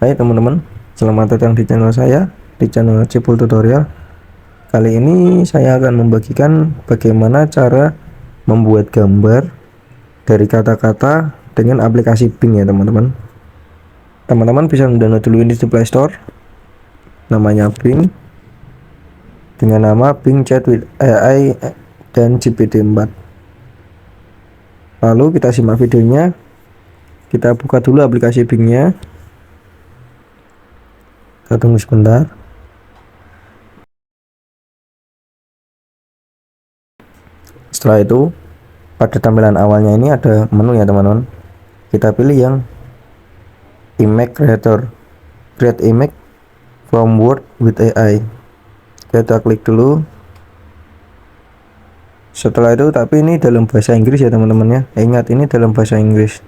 Hai teman-teman, selamat datang di channel saya, di channel Cipul Tutorial. Kali ini saya akan membagikan bagaimana cara membuat gambar dari kata-kata dengan aplikasi Bing ya teman-teman. Teman-teman bisa mendownload dulu ini di Play Store. Namanya Bing, dengan nama Bing Chat with AI dan GPT-4. Lalu kita simak videonya. Kita buka dulu aplikasi Bing-nya. Kita tunggu sebentar. Setelah itu, pada tampilan awalnya ini ada menu ya teman-teman. Kita pilih yang Image Creator, Create Image from Word with AI. Kita klik dulu. Setelah itu, tapi ini dalam bahasa Inggris ya teman-teman ya. Ingat, ini dalam bahasa Inggris.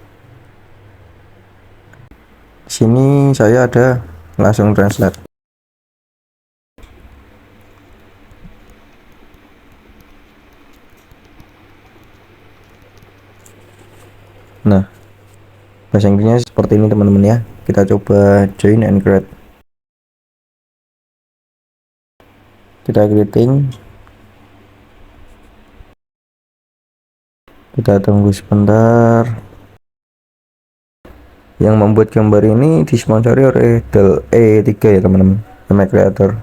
Sini saya ada langsung translate. Nah, bahasa Inggrisnya seperti ini teman-teman ya. Kita coba join and create. Kita creating. Kita tunggu sebentar. Yang membuat gambar ini disponsori oleh Dell E3 ya teman-teman. Image Creator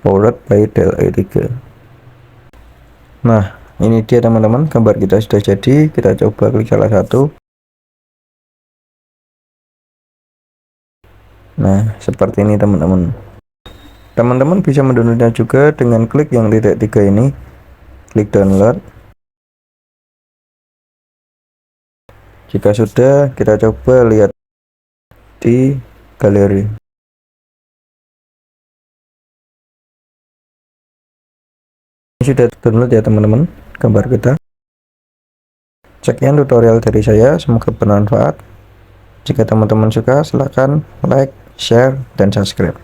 powered by Dell E3. Nah, ini dia teman-teman, gambar kita sudah jadi. Kita coba klik salah satu. Nah, seperti ini teman-teman. Teman-teman bisa mendownloadnya juga dengan klik yang titik 3 ini. Klik download. Jika sudah, kita coba lihat di galeri. Ini sudah download ya teman-teman, gambar kita. Sekian tutorial dari saya, semoga bermanfaat. Jika teman-teman suka, silahkan like, share, dan subscribe.